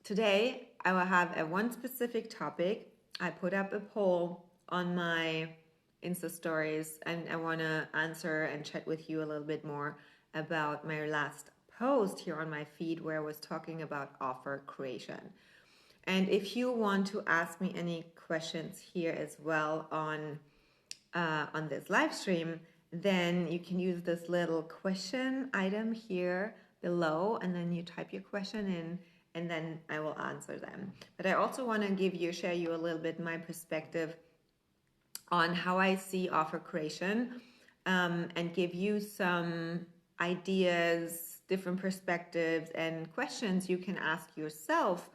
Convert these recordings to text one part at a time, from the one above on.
Today, I will have one specific topic. I put up a poll on my Insta stories, and I want to answer and chat with you a little bit more about my last post here on my feed where I was talking about offer creation. And if you want to ask me any questions here as well on this live stream, then you can use this little question item here below, and then you type your question in, and then I will answer them. But I also want to share you a little bit my perspective on how I see offer creation, and give you some ideas, different perspectives, and questions you can ask yourself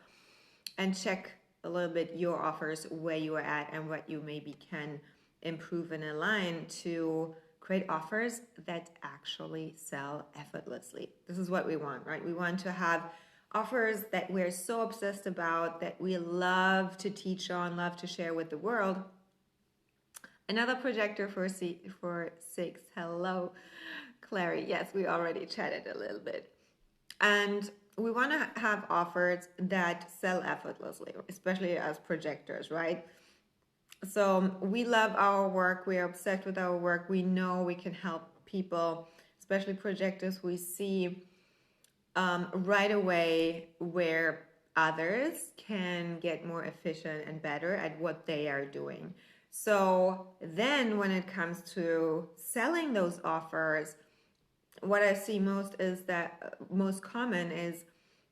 and check a little bit your offers, where you are at, and what you maybe can improve and align to create offers that actually sell effortlessly. This is what we want, right? We want to have offers that we're so obsessed about, that we love to teach on, love to share with the world. Another projector for six. Hello, Clary. Yes, we already chatted a little bit. And we want to have offers that sell effortlessly, especially as projectors, right? So we love our work. We are obsessed with our work. We know we can help people, especially projectors. We see right away where others can get more efficient and better at what they are doing. So then when it comes to selling those offers, what I see most common is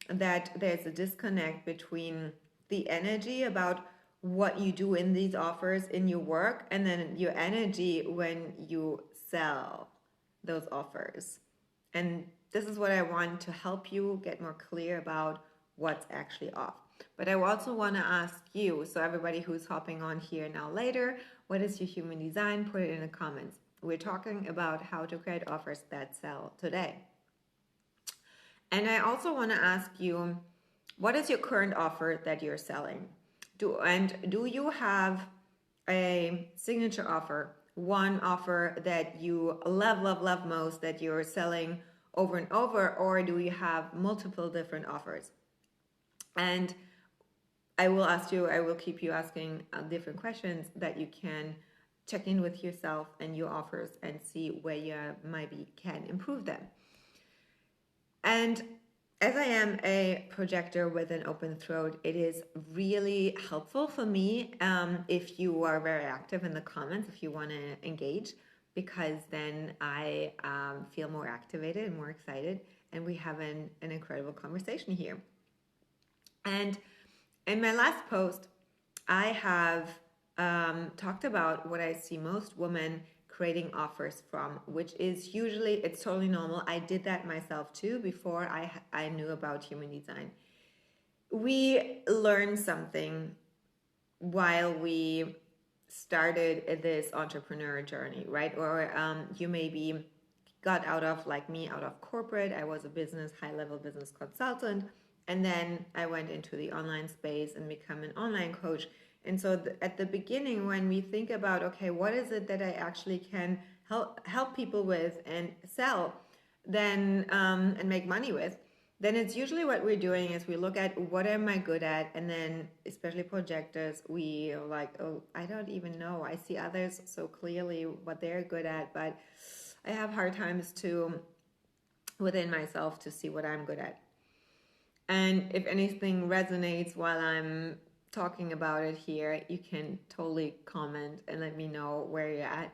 that there's a disconnect between the energy about what you do in these offers in your work, and then your energy when you sell those offers. And this is what I want to help you get more clear about what's actually off. But I also want to ask you, so everybody who's hopping on here now later, what is your human design? Put it in the comments. We're talking about how to create offers that sell today. And I also want to ask you, what is your current offer that you're selling? Do you have a signature offer, one offer that you love most, that you're selling over and over, or do you have multiple different offers? And I will keep you asking different questions that you can check in with yourself and your offers and see where you maybe can improve them. And as I am a projector with an open throat, it is really helpful for me if you are very active in the comments, if you want to engage, because then I feel more activated and more excited, and we have an incredible conversation here. And in my last post, I have talked about what I see most women creating offers from, which is usually, it's totally normal. I did that myself too before I knew about human design. We learned something while we started this entrepreneur journey, right? Or you maybe got out of, like me, out of corporate. I was a high-level business consultant. And then I went into the online space and become an online coach. And so at the beginning, when we think about, okay, what is it that I actually can help people with and sell, then and make money with, then it's usually what we're doing is we look at what am I good at, and then especially projectors, we are like, oh, I don't even know. I see others so clearly what they're good at, but I have hard times within myself to see what I'm good at. And if anything resonates while I'm talking about it here, you can totally comment and let me know where you're at.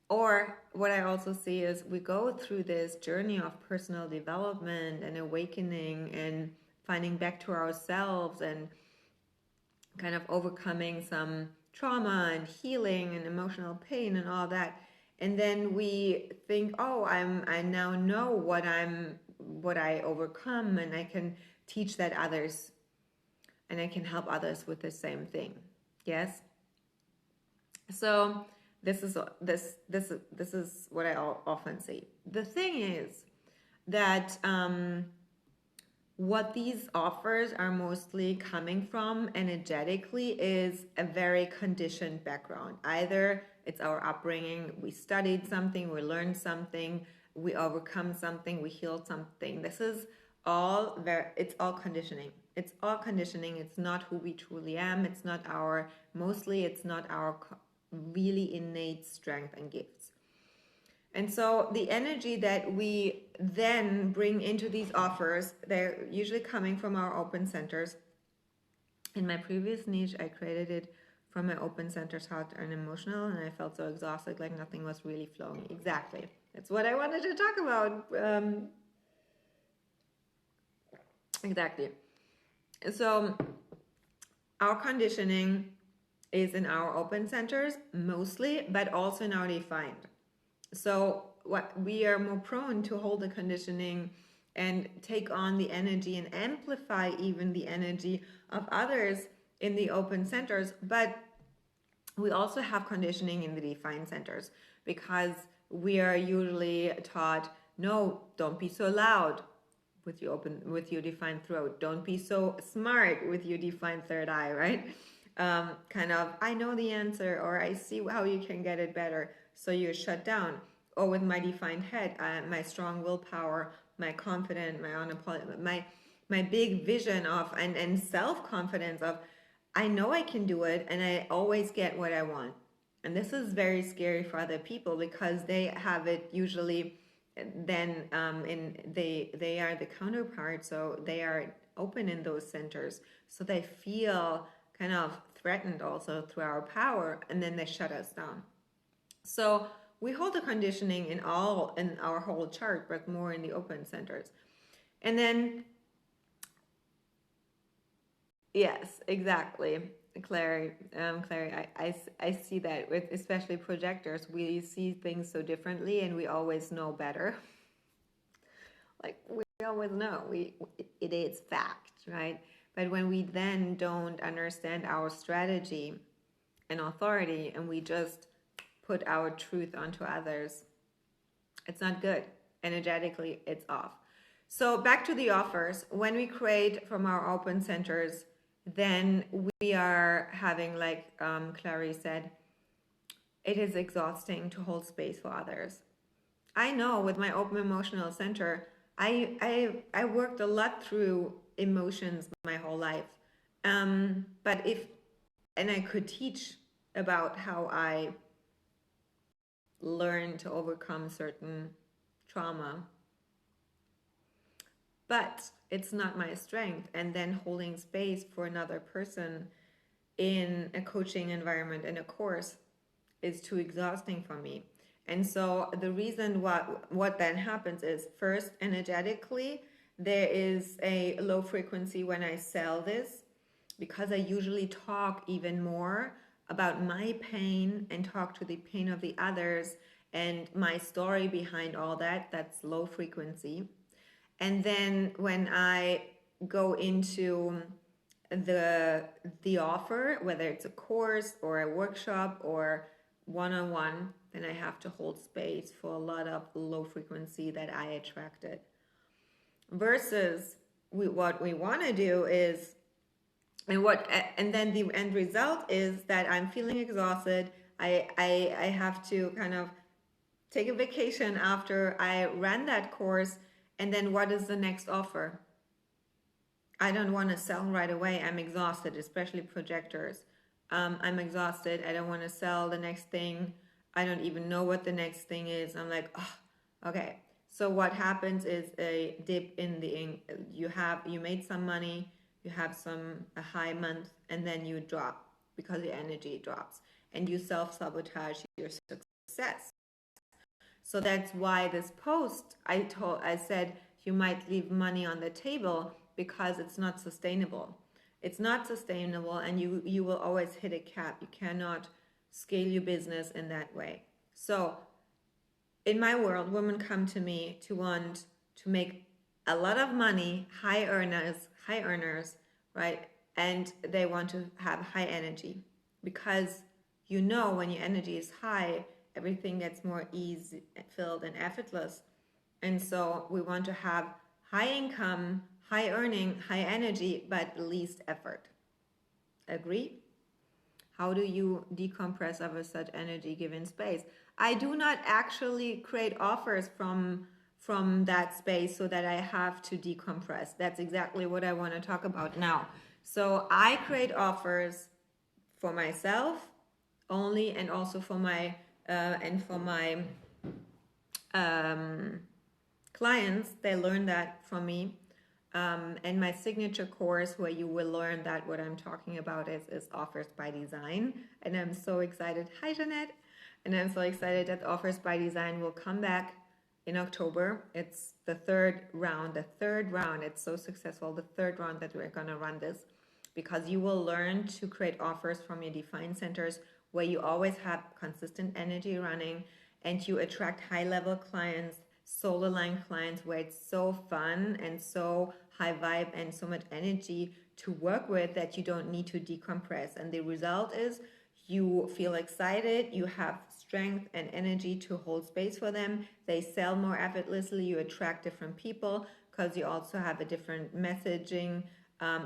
Or what I also see is we go through this journey of personal development and awakening and finding back to ourselves and kind of overcoming some trauma and healing and emotional pain and all that. And then we think, oh, I now know what I overcome, and I can teach that others, and I can help others with the same thing. Yes. So this is what I often see. The thing is that what these offers are mostly coming from energetically is a very conditioned background. Either it's our upbringing, we studied something, we learned something, we overcome something, we healed something. This is it's all conditioning. It's all conditioning. It's not who we truly am. It's not our really innate strength and gifts. And so the energy that we then bring into these offers, they're usually coming from our open centers. In my previous niche, I created it from my open centers, heart and emotional, and I felt so exhausted, like nothing was really flowing. Exactly. That's what I wanted to talk about. Exactly. So our conditioning is in our open centers mostly, but also in our defined. So what we are more prone to hold the conditioning and take on the energy and amplify even the energy of others in the open centers, but we also have conditioning in the defined centers because we are usually taught, no, don't be so loud with your defined throat. Don't be so smart with your defined third eye, right? Kind of, I know the answer, or I see how you can get it better, so you're shut down. Or with my defined head, my strong willpower, my confident, my big vision of and self confidence of, I know I can do it, and I always get what I want. And this is very scary for other people because they have it usually then they are the counterpart, so they are open in those centers, so they feel kind of threatened also through our power, and then they shut us down. So we hold the conditioning in our whole chart, but more in the open centers. And then yes, exactly, Clary, I see that with especially projectors, we see things so differently, and we always know better. Like we always know, it is fact, right? But when we then don't understand our strategy and authority, and we just put our truth onto others, it's not good. Energetically, it's off. So back to the offers. When we create from our open centers, then we are having, like Clary said, it is exhausting to hold space for others. I know with my open emotional center, I worked a lot through emotions my whole life. But if and I could teach about how I learned to overcome certain trauma, but it's not my strength. And then holding space for another person in a coaching environment in a course is too exhausting for me. And so the reason what then happens is, first, energetically, there is a low frequency when I sell this, because I usually talk even more about my pain and talk to the pain of the others and my story behind all that. That's low frequency. And then when I go into the offer, whether it's a course or a workshop or one-on-one, then I have to hold space for a lot of low frequency that I attracted. Versus what we want to do is, and then the end result is that I'm feeling exhausted. I have to kind of take a vacation after I ran that course, and then what is the next offer? I don't want to sell right away. I'm exhausted, especially projectors. I'm exhausted. I don't want to sell the next thing. I don't even know what the next thing is. I'm like, oh, okay. So what happens is a dip in the you made some money, you have a high month, and then you drop because your energy drops, and you self-sabotage your success. So that's why this post I said you might leave money on the table because it's not sustainable. It's not sustainable, and you will always hit a cap. You cannot scale your business in that way. So in my world, women come to me to want to make a lot of money, high earners, right? And they want to have high energy, because when your energy is high, everything gets more easy filled and effortless. And so we want to have high income, high earning, high energy, but least effort. Agree? How do you decompress of such energy given space? I do not actually create offers from that space so that I have to decompress. That's exactly what I want to talk about now. So I create offers for myself only, and also for my clients. They learn that from me. And my signature course, where you will learn that what I'm talking about is Offers by Design. And I'm so excited. Hi, Jeanette. And I'm so excited that Offers by Design will come back in October. It's the third round. It's so successful. The third round that we're going to run this, because you will learn to create offers from your defined centers where you always have consistent energy running, and you attract high-level clients, soul-aligned clients, where it's so fun and so high vibe and so much energy to work with that you don't need to decompress. And the result is you feel excited, you have strength and energy to hold space for them. They sell more effortlessly, you attract different people because you also have a different messaging.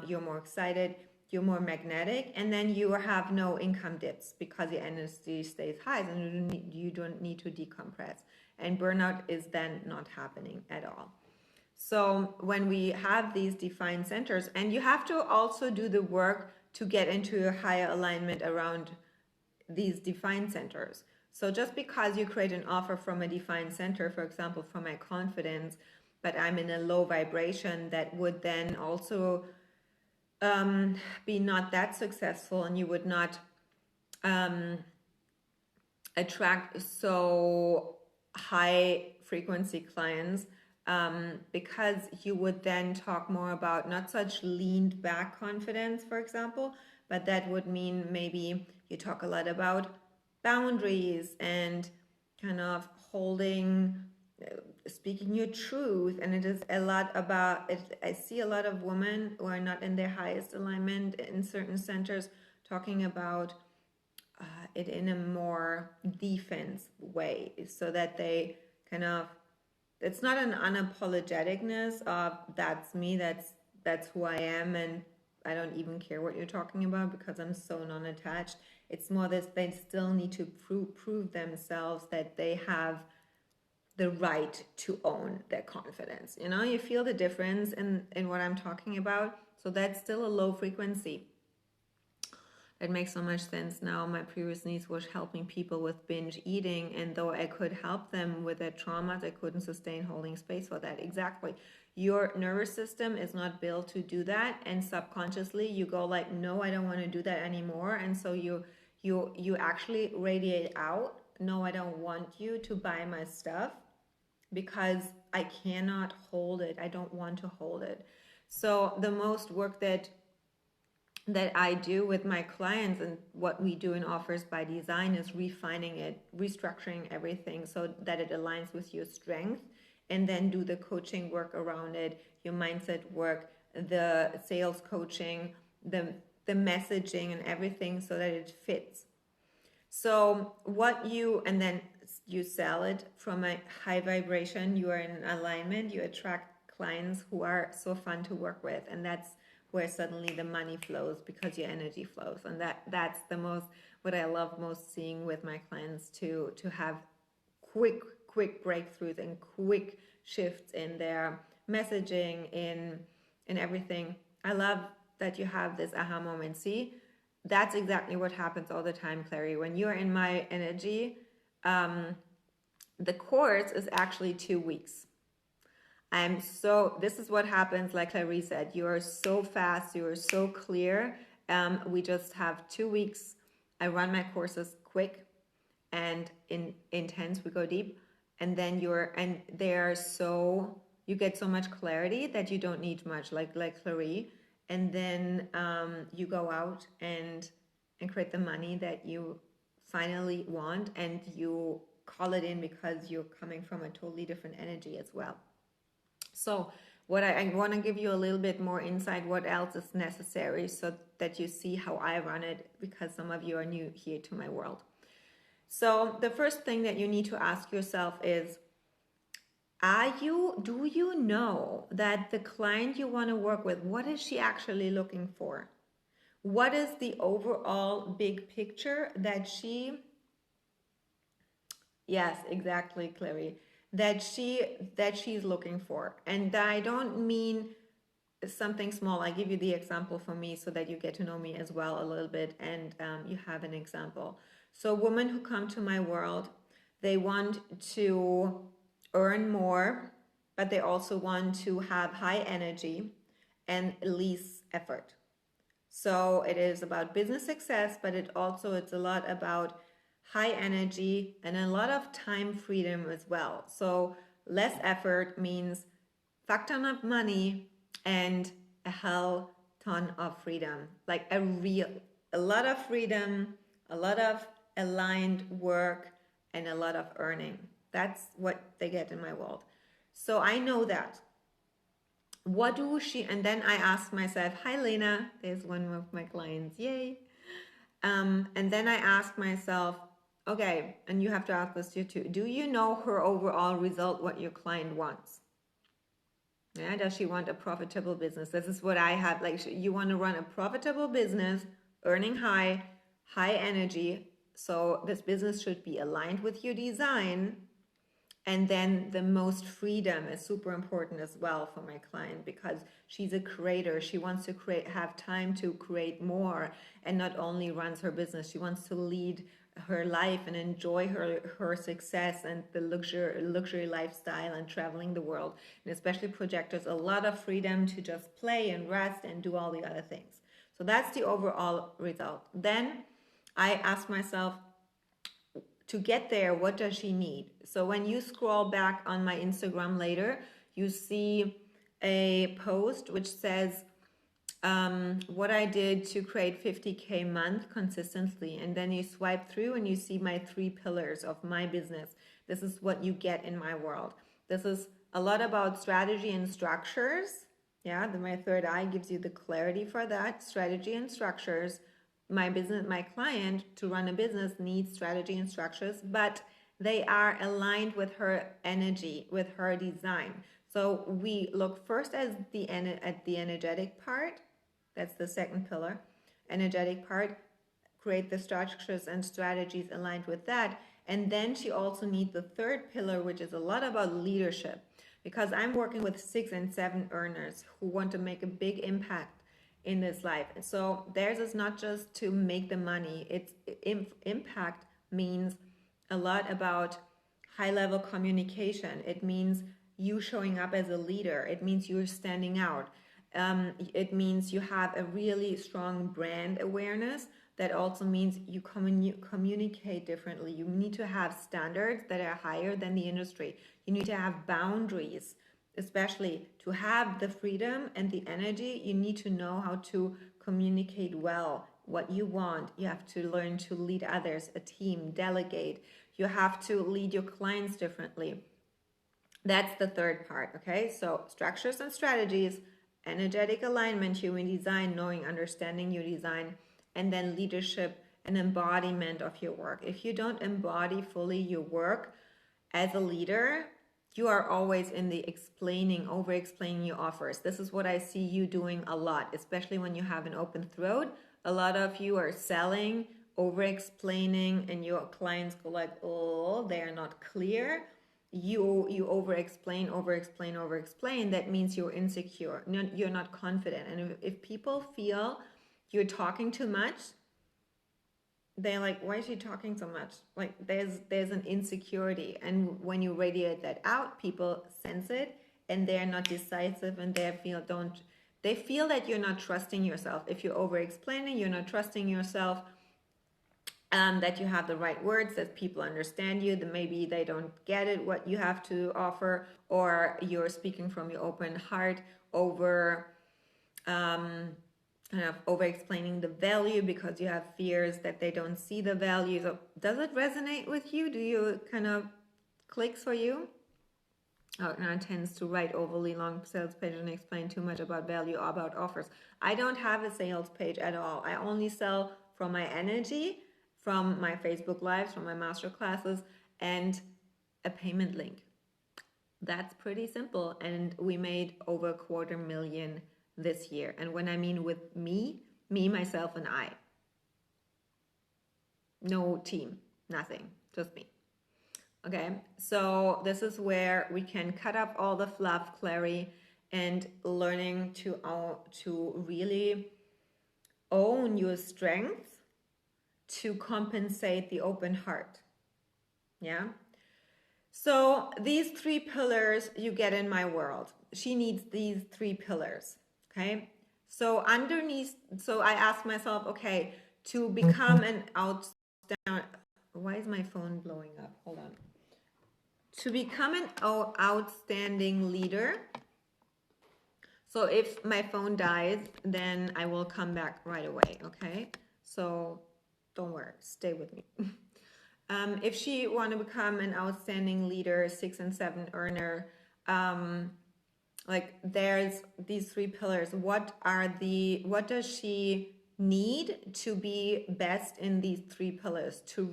You're more excited, you're more magnetic, and then you have no income dips because your energy stays high, and you don't need to decompress. And burnout is then not happening at all. So when we have these defined centers, and you have to also do the work to get into a higher alignment around these defined centers. So just because you create an offer from a defined center, for example, for my confidence, but I'm in a low vibration, that would then also be not that successful, and you would not attract so high frequency clients, because you would then talk more about not such leaned back confidence, for example, but that would mean maybe you talk a lot about boundaries and kind of holding, speaking your truth. And it is a lot about it. I see a lot of women who are not in their highest alignment in certain centers talking about it in a more defense way, so that they kind of, it's not an unapologeticness of that's me, that's who I am, and I don't even care what you're talking about because I'm so non-attached. It's more that they still need to prove themselves that they have the right to own their confidence. You know, you feel the difference in what I'm talking about. So that's still a low frequency. It makes so much sense now. My previous niece was helping people with binge eating, and though I could help them with their traumas, I couldn't sustain holding space for that. Exactly. Your nervous system is not built to do that, and subconsciously you go like, no, I don't want to do that anymore. And so you actually radiate out, no, I don't want you to buy my stuff because I cannot hold it. I don't want to hold it. So the most work that I do with my clients, and what we do in Offers by Design, is refining it, restructuring everything so that it aligns with your strength, and then do the coaching work around it, your mindset work, the sales coaching, the messaging and everything, so that it fits. So and then you sell it from a high vibration, you are in alignment, you attract clients who are so fun to work with, and that's where suddenly the money flows because your energy flows. And that's the most, what I love most seeing with my clients, to have quick breakthroughs and quick shifts in their messaging, in everything. I love that you have this aha moment. See, that's exactly what happens all the time, Clary. When you're in my energy, the course is actually 2 weeks. This is what happens, like Clary said, you are so fast, you are so clear. We just have 2 weeks. I run my courses quick and intense. We go deep, and then you get so much clarity that you don't need much, like Clary. And then you go out and create the money that you finally want, and you call it in because you're coming from a totally different energy as well. So what I want to give you a little bit more insight, what else is necessary, so that you see how I run it, because some of you are new here to my world. So the first thing that you need to ask yourself is, do you know that the client you want to work with, what is she actually looking for? What is the overall big picture that yes, exactly, Clary. she's looking for. And I don't mean something small. I give you the example for me so that you get to know me as well a little bit, and you have an example. So women who come to my world, they want to earn more, but they also want to have high energy and least effort. So it is about business success, but it's a lot about high energy and a lot of time freedom as well. So less effort means fuck ton of money and a hell ton of freedom. Like a lot of freedom, a lot of aligned work, and a lot of earning. That's what they get in my world. So I know that. What do she, and then I ask myself, hi Lena, there's one of my clients, yay. And then I ask myself, okay, and you have to ask this too, do you know her overall result, what your client wants? Yeah, does she want a profitable business? This is what I have. Like, you want to run a profitable business, earning high energy. So this business should be aligned with your design. And then the most freedom is super important as well for my client, because she's a creator. She wants to have time to create more, and not only runs her business, she wants to lead her life and enjoy her success and the luxury lifestyle and traveling the world. And especially projectors, a lot of freedom to just play and rest and do all the other things. So that's the overall result. Then I ask myself, to get there, what does she need? So when you scroll back on my Instagram later, you see a post which says what I did to create 50K month consistently. And then you swipe through and you see my 3 pillars of my business. This is what you get in my world. This is a lot about strategy and structures. Yeah, my third eye gives you the clarity for that. Strategy and structures. My client, to run a business, needs strategy and structures, but they are aligned with her energy, with her design. So we look first at the energetic part. That's the second pillar. Energetic part, create the structures and strategies aligned with that. And then she also needs the third pillar, which is a lot about leadership, because I'm working with 6 and 7 earners who want to make a big impact in this life. So theirs is not just to make the money. It's impact means a lot about high level communication. It means you showing up as a leader. It means you're standing out. It means you have a really strong brand awareness. That also means you communicate differently. You need to have standards that are higher than the industry. You need to have boundaries. Especially to have the freedom and the energy, you need to know how to communicate well what you want. You have to learn to lead others, a team, delegate. You have to lead your clients differently. That's the third part, okay? So structures and strategies, energetic alignment, human design, knowing, understanding your design, and then leadership and embodiment of your work. If you don't embody fully your work as a leader, you are always in the over-explaining your offers. This is what I see you doing a lot, especially when you have an open throat. A lot of you are selling, over-explaining, and your clients go like, oh, they're not clear. You over-explain. That means you're insecure. You're not confident. And if people feel you're talking too much, they're like, why is she talking so much? Like there's an insecurity, and when you radiate that out, people sense it, and they're not decisive, and they feel that you're not trusting yourself. If you're over explaining, you're not trusting yourself, that you have the right words, that people understand you, that maybe they don't get it, what you have to offer, or you're speaking from your open heart over kind of over explaining the value because you have fears that they don't see the value. So does it resonate with you? Do you kind of clicks for you? It tends to write overly long sales page and explain too much about value or about offers. I don't have a sales page at all. I only sell from my energy, from my Facebook lives, from my master classes, and a payment link. That's pretty simple. And we made over 250,000 this year. And when I mean with me, myself, and I. No team, nothing, just me. Okay, so this is where we can cut up all the fluff, Clary, and learning to really own your strengths to compensate the open heart. Yeah. So these three pillars you get in my world. She needs these three pillars. Okay. So underneath, so I asked myself, okay, to become an outstanding, why is my phone blowing up? Hold on. To become an outstanding leader. So if my phone dies, then I will come back right away. Okay. So don't worry, stay with me. If she want to become an outstanding leader, 6 and 7 earner, like there's these three pillars. What does she need to be best in these three pillars to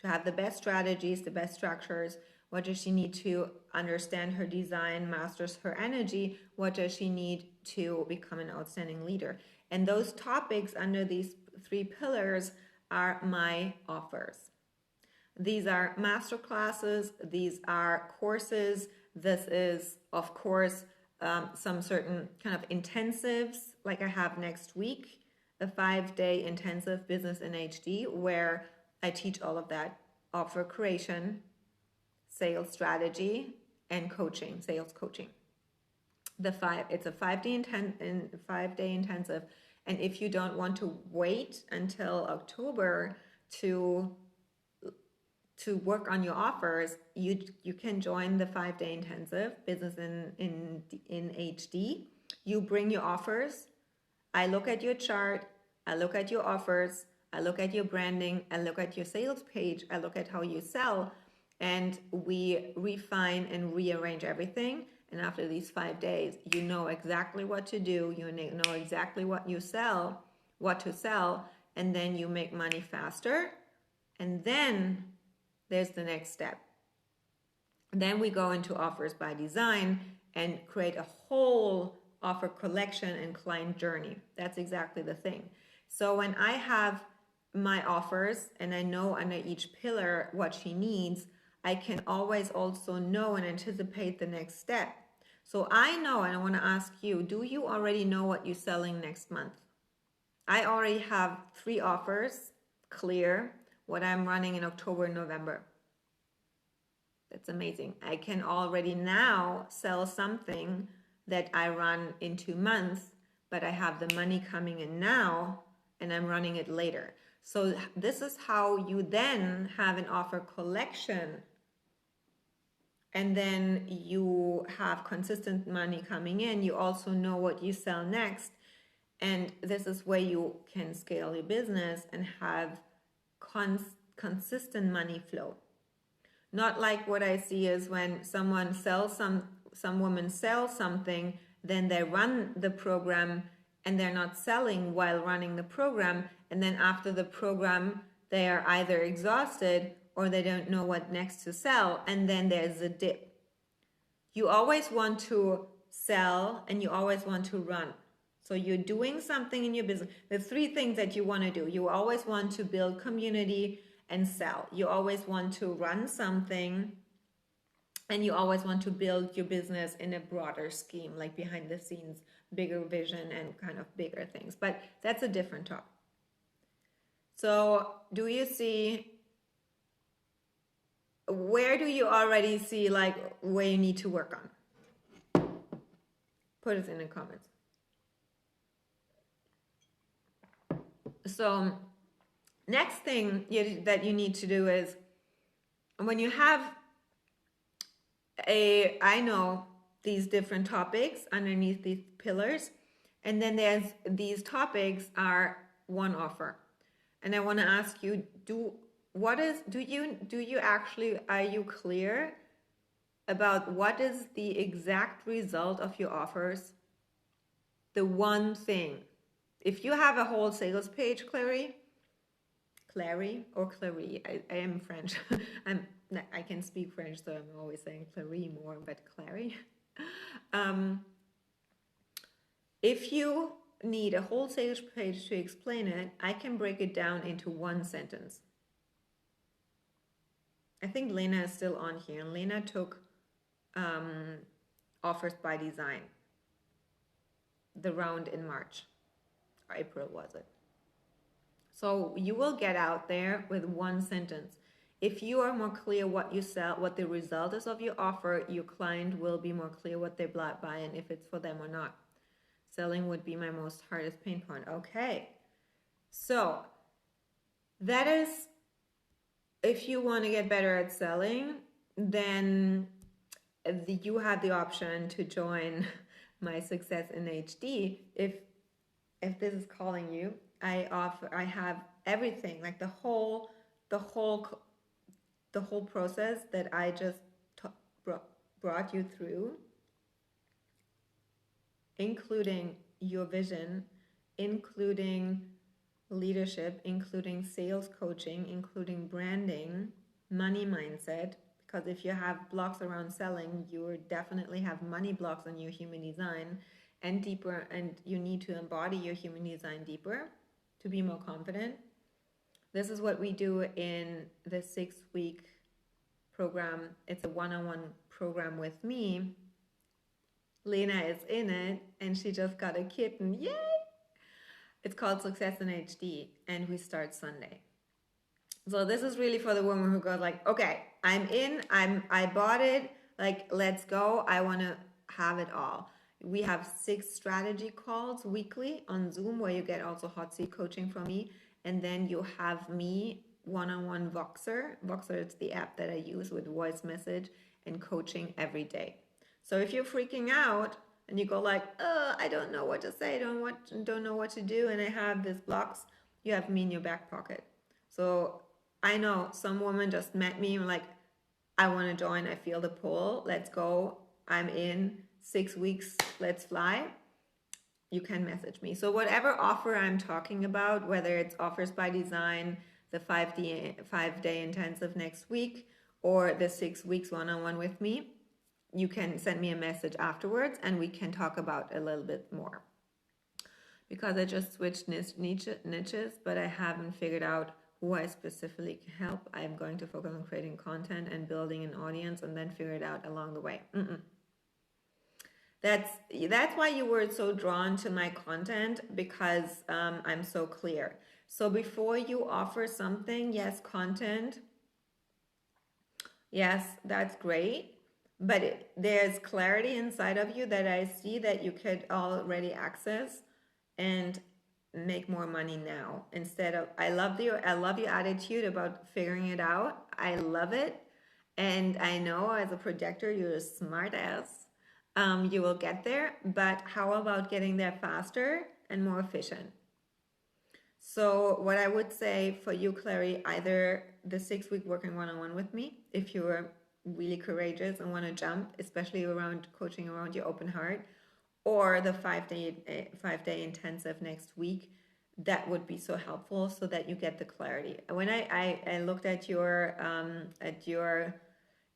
have the best strategies, the best structures? What does she need to understand her design, masters her energy? What does she need to become an outstanding leader? And those topics under these three pillars are my offers. These are master classes, these are courses. This is, of course, some certain kind of intensives, like I have next week, a 5-day intensive business in HD, where I teach all of that: offer creation, sales strategy, and coaching, sales coaching. It's a 5-day intensive. And if you don't want to wait until October to work on your offers, you can join the 5-day intensive business in HD. You bring your offers. I look at your chart. I look at your offers. I look at your branding. I look at your sales page. I look at how you sell, and we refine and rearrange everything. And after these 5 days, you know exactly what to do. You know exactly what to sell, and then you make money faster. And then there's the next step. Then we go into offers by design and create a whole offer collection and client journey. That's exactly the thing. So when I have my offers and I know under each pillar what she needs, I can always also know and anticipate the next step. So I know, and I want to ask you, do you already know what you're selling next month? I already have 3 offers clear, what I'm running in October and November. That's amazing. I can already now sell something that I run in 2 months, but I have the money coming in now and I'm running it later. So this is how you then have an offer collection, and then you have consistent money coming in. You also know what you sell next. And this is where you can scale your business and have consistent money flow. Not like what I see is when some women sell something, then they run the program and they're not selling while running the program. And then after the program, they are either exhausted or they don't know what next to sell. And then there's a dip. You always want to sell and you always want to run. So you're doing something in your business. The 3 things that you want to do. You always want to build community and sell. You always want to run something, and you always want to build your business in a broader scheme, like behind the scenes, bigger vision and kind of bigger things. But that's a different topic. So do you see, where do you already see like where you need to work on? Put it in the comments. So next thing that you need to do is, when you have I know these different topics underneath these pillars, and then there's these topics are one offer. And I want to ask you, are you clear about what is the exact result of your offers? The one thing. If you have a whole sales page, Clary, I am French. I can speak French, so I'm always saying Clary more, but Clary. If you need a whole sales page to explain it, I can break it down into one sentence. I think Lena is still on here, and Lena took Offers by Design, the round in March or April, was it? So you will get out there with one sentence. If you are more clear what you sell, what the result is of your offer, your client will be more clear what they buy and if it's for them or not. Selling would be my most hardest pain point. Okay. So that is, if you want to get better at selling, then you have the option to join my Success in HD. If this is calling you, I have everything, like the whole process that I just brought you through, including your vision, including leadership, including sales coaching, including branding, money mindset. Because if you have blocks around selling, you definitely have money blocks on your human design and deeper, and you need to embody your human design deeper to be more confident. This is what we do in the 6-week program. It's a one-on-one program with me. Lena is in it, and she just got a kitten. Yay! It's called Success in HD, and we start Sunday. So this is really for the woman who goes like, okay, I'm in, I bought it, like, let's go. I want to have it all. We have 6 strategy calls weekly on Zoom where you get also hot seat coaching from me. And then you have me one-on-one Voxer. Voxer is the app that I use with voice message and coaching every day. So if you're freaking out and you go like, I don't know what to say, don't know what to do, and I have these blocks, you have me in your back pocket. So I know some woman just met me and like, I want to join, I feel the pull, let's go, I'm in, 6 weeks, let's fly. You can message me. So whatever offer I'm talking about, whether it's Offers by Design, the 5-day intensive next week, or the 6 weeks one-on-one with me, you can send me a message afterwards and we can talk about a little bit more. Because I just switched niches, but I haven't figured out who I specifically can help. I'm going to focus on creating content and building an audience and then figure it out along the way. That's why you were so drawn to my content, because I'm so clear. So before you offer something, yes, content, yes, that's great. But there's clarity inside of you that I see that you could already access and make more money now. Instead of, I love your attitude about figuring it out. I love it. And I know as a projector, you're a smart ass. You will get there, but how about getting there faster and more efficient? So what I would say for you, Clary, either the 6-week working one-on-one with me, if you're really courageous and want to jump, especially around coaching around your open heart, or the 5-day intensive next week. That would be so helpful so that you get the clarity. When I looked at your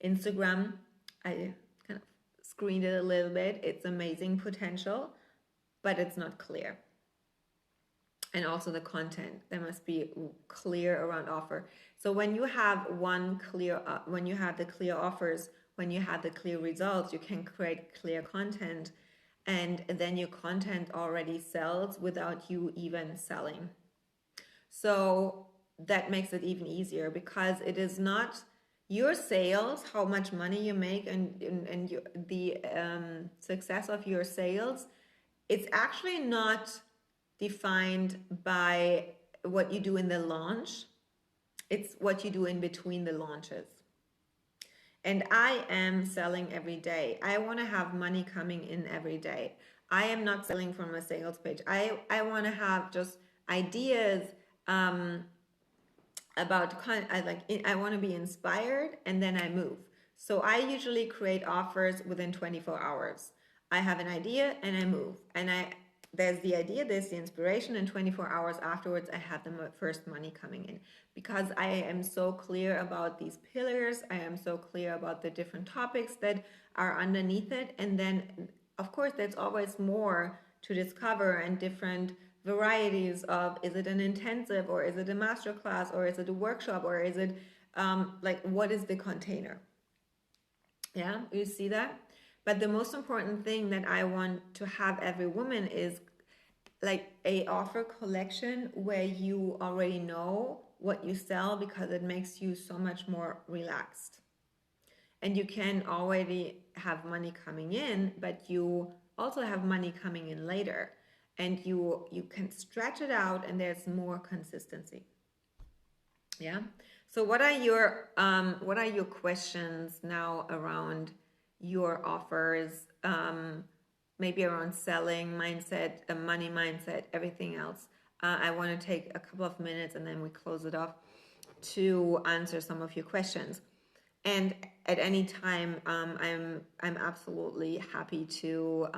Instagram, I kind of screened it a little bit. It's amazing potential, but it's not clear. And also the content, there must be clear around offer. So when you have when you have the clear offers, when you have the clear results, you can create clear content, and then your content already sells without you even selling. So that makes it even easier, because it is not your sales, how much money you make, and the success of your sales. It's actually not defined by what you do in the launch. It's what you do in between the launches. And I am selling every day. I want to have money coming in every day. I am not selling from a sales page. I want to have just ideas about I want to be inspired, and then I move. So I usually create offers within 24 hours. I have an idea and I move, and there's the idea, there's the inspiration, and 24 hours afterwards I have the first money coming in, because I am so clear about these pillars. I am so clear about the different topics that are underneath it, and then of course there's always more to discover and different varieties of, is it an intensive, or is it a masterclass, or is it a workshop, or is it like what is the container? Yeah, you see that? But the most important thing that I want to have every woman is like a offer collection where you already know what you sell, because it makes you so much more relaxed. And you can already have money coming in, but you also have money coming in later. And you can stretch it out and there's more consistency. Yeah. So what are your questions now around your offers? Maybe around selling mindset, money mindset, everything else. I want to take a couple of minutes and then we close it off to answer some of your questions. And at any time, I'm absolutely happy to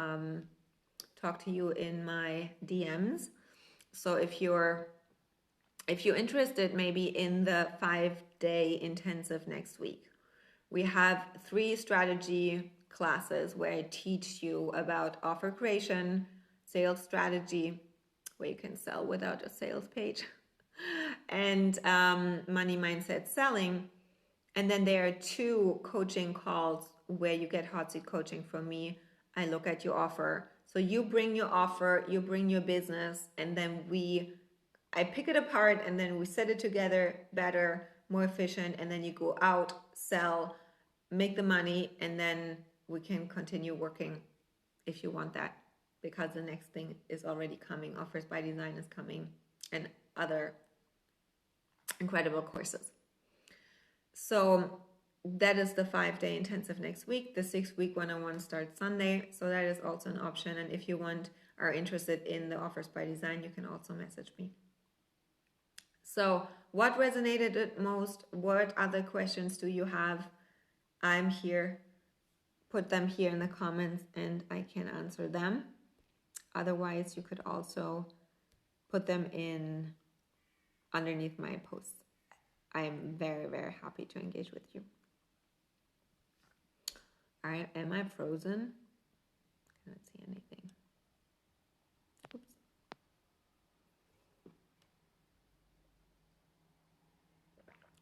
talk to you in my DMs. So if you're interested maybe in the 5-day intensive next week, we have 3 strategy classes where I teach you about offer creation, sales strategy, where you can sell without a sales page, and money mindset selling. And then there are 2 coaching calls where you get hot seat coaching from me. I look at your offer. So you bring your offer, you bring your business, and then I pick it apart and then we set it together better, more efficient, and then you go out, sell, make the money, and then we can continue working if you want that, because the next thing is already coming. Offers by Design is coming and other incredible courses. So that is the 5-day intensive next week. The 6-week one-on-one starts Sunday. So that is also an option. And if you are interested in the Offers by Design, you can also message me. So what resonated most? What other questions do you have? I'm here. Put them here in the comments and I can answer them. Otherwise, you could also put them in underneath my posts. I am very, very happy to engage with you. All right, am I frozen? I can't see anything.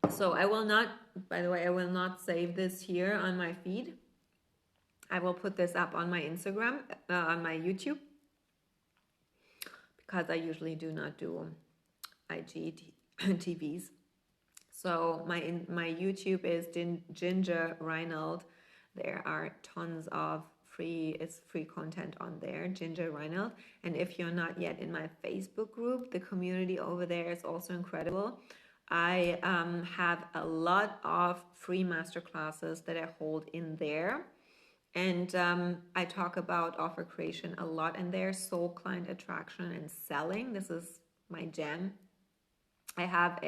Oops. So I will not, by the way, I will not save this here on my feed. I will put this up on my Instagram, on my YouTube, because I usually do not do IGTVs. So my YouTube is Ginger Reinald. There are tons of free content on there, Ginger Reinald. And if you're not yet in my Facebook group, the community over there is also incredible. I have a lot of free masterclasses that I hold in there. And I talk about offer creation a lot in there, soul client attraction and selling. This is my jam. I have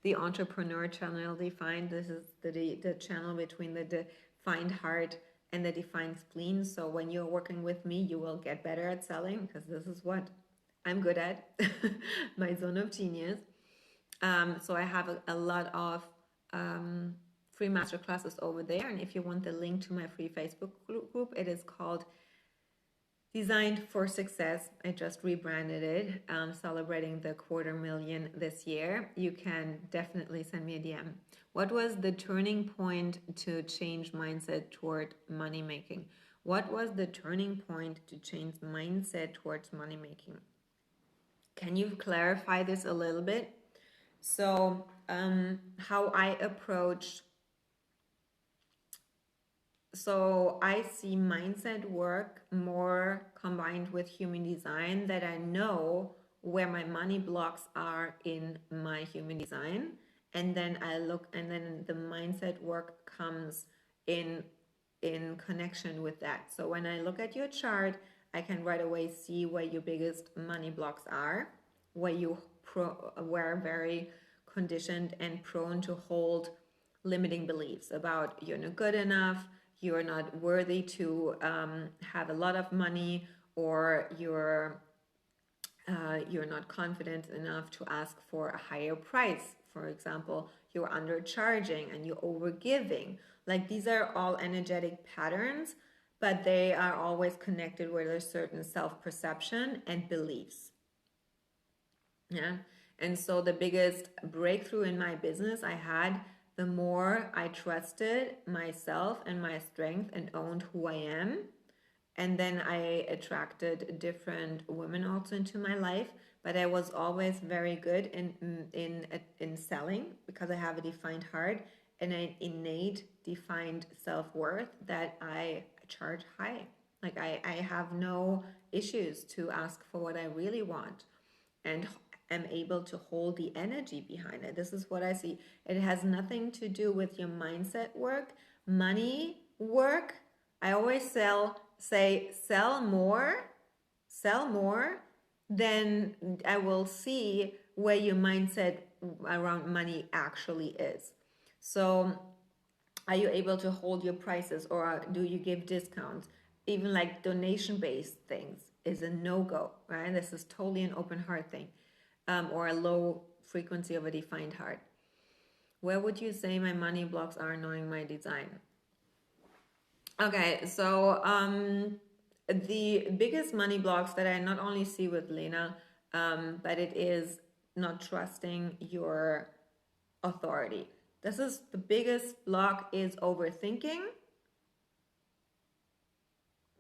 the entrepreneur channel defined. This is the channel between the defined heart and the defined spleen. So when you're working with me, you will get better at selling, because this is what I'm good at, my zone of genius. So I have a lot of free masterclasses over there. And if you want the link to my free Facebook group, it is called Designed for Success. I just rebranded it, celebrating the 250,000 this year. You can definitely send me a DM. What was the turning point to change mindset toward money making? What was the turning point to change mindset towards money making? Can you clarify this a little bit? So how I approach, so I see mindset work more combined with human design, that I know where my money blocks are in my human design. And then I look, and then the mindset work comes in connection with that. So when I look at your chart, I can right away see where your biggest money blocks are, where you were very conditioned and prone to hold limiting beliefs about you're not good enough, you're not worthy to have a lot of money, or you're not confident enough to ask for a higher price. For example, you're undercharging and you're overgiving. Like, these are all energetic patterns, but they are always connected with a certain self-perception and beliefs. Yeah. And so the biggest breakthrough in my business I had the more I trusted myself and my strength and owned who I am. And then I attracted different women also into my life, but I was always very good in selling because I have a defined heart and an innate defined self-worth that I charge high. Like I have no issues to ask for what I really want and am able to hold the energy behind it. This is what I see. It has nothing to do with your mindset work, money work. I always say sell more, then I will see where your mindset around money actually is. So are you able to hold your prices, or do you give discounts? Even like donation-based things is a no-go, right? This is totally an open heart thing, or a low frequency of a defined heart. Where would you say my money blocks are knowing my design? Okay, so the biggest money blocks that I not only see with Lena, but it is not trusting your authority. This is the biggest block, is overthinking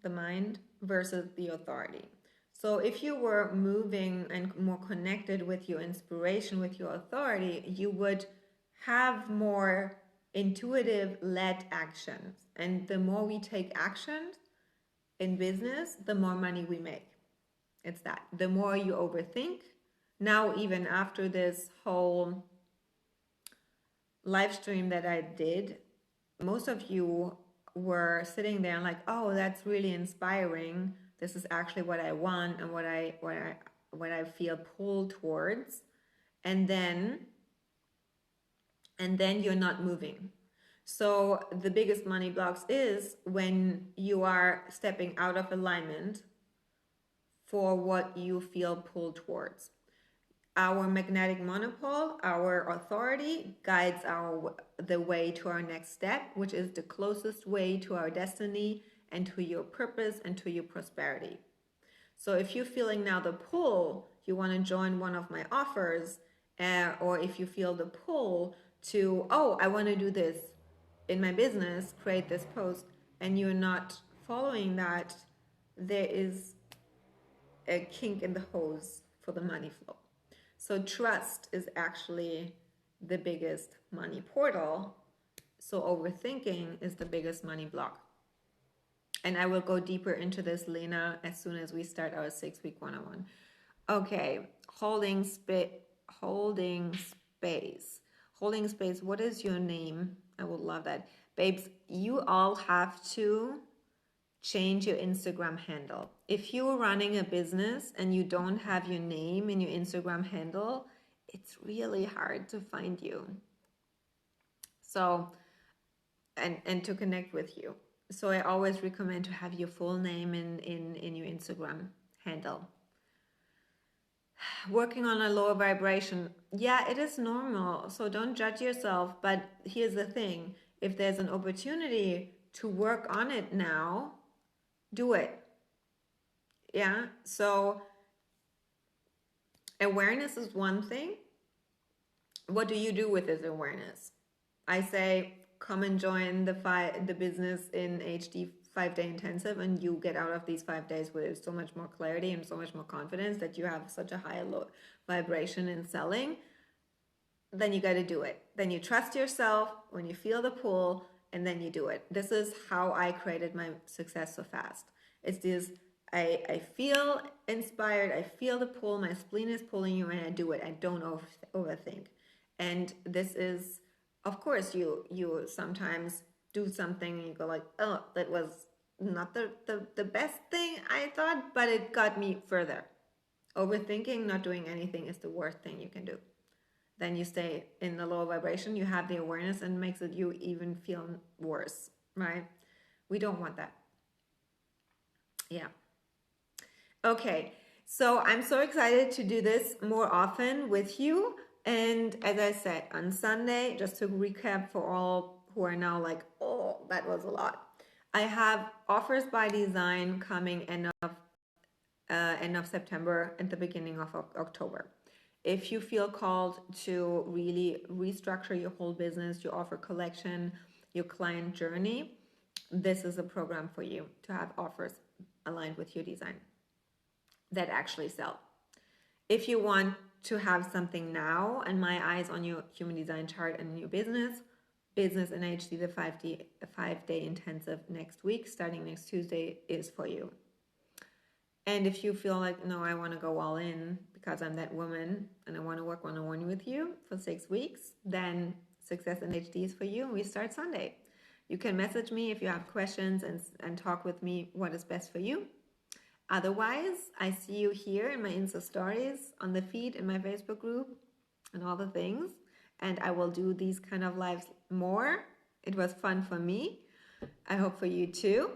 the mind versus the authority. So if you were moving and more connected with your inspiration, with your authority, you would have more intuitive led actions. And the more we take actions in business, the more money we make. It's that. The more you overthink, now even after this whole live stream that I did, most of you were sitting there like, oh, that's really inspiring. This is actually what I want and what I feel pulled towards. And then you're not moving. So the biggest money blocks is when you are stepping out of alignment for what you feel pulled towards. Our magnetic monopole, our authority, guides the way to our next step, which is the closest way to our destiny and to your purpose and to your prosperity. So if you're feeling now the pull, you want to join one of my offers, or if you feel the pull to, oh, I want to do this in my business, create this post, and you're not following that, there is a kink in the hose for the money flow. So trust is actually the biggest money portal. So overthinking is the biggest money block. And I will go deeper into this, Lena, as soon as we start our 6-week one-on-one. Okay, holding space. Holding space. What is your name? I would love that. Babes, you all have to change your Instagram handle. If you're running a business and you don't have your name in your Instagram handle, it's really hard to find you. So, and to connect with you. So I always recommend to have your full name in your Instagram handle. Working on a lower vibration. Yeah, it is normal. So don't judge yourself. But here's the thing. If there's an opportunity to work on it now, do it. Yeah. So awareness is one thing. What do you do with this awareness? I say, come and join the business in HD 5-day intensive, and you get out of these 5 days with so much more clarity and so much more confidence that you have such a high low vibration in selling. Then you got to do it. Then you trust yourself when you feel the pull, and then you do it. This is how I created my success so fast. It's this, I feel inspired, I feel the pull, my spleen is pulling you, and I do it. I don't overthink. And this is, of course, you sometimes do something and you go like, oh, that was not the best thing I thought, but it got me further. Overthinking, not doing anything is the worst thing you can do. Then you stay in the low vibration, you have the awareness, and makes it you even feel worse, right? We don't want that. Yeah. Okay, so I'm so excited to do this more often with you. And as I said, on Sunday, just to recap for all who are now like, oh, that was a lot. I have offers by design coming end of September and the beginning of October. If you feel called to really restructure your whole business, your offer collection, your client journey, this is a program for you to have offers aligned with your design that actually sell. If you want to have something now and my eyes on your human design chart and your business in HD, the 5-day intensive next week, starting next Tuesday, is for you. And if you feel like, no, I want to go all in because I'm that woman and I want to work one-on-one with you for 6 weeks, then Success in HD is for you. And we start Sunday. You can message me if you have questions and talk with me what is best for you. Otherwise, I see you here in my Insta stories, on the feed, in my Facebook group, and all the things. And I will do these kind of lives more. It was fun for me. I hope for you too.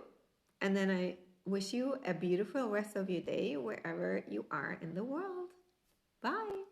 And then I wish you a beautiful rest of your day wherever you are in the world. Bye.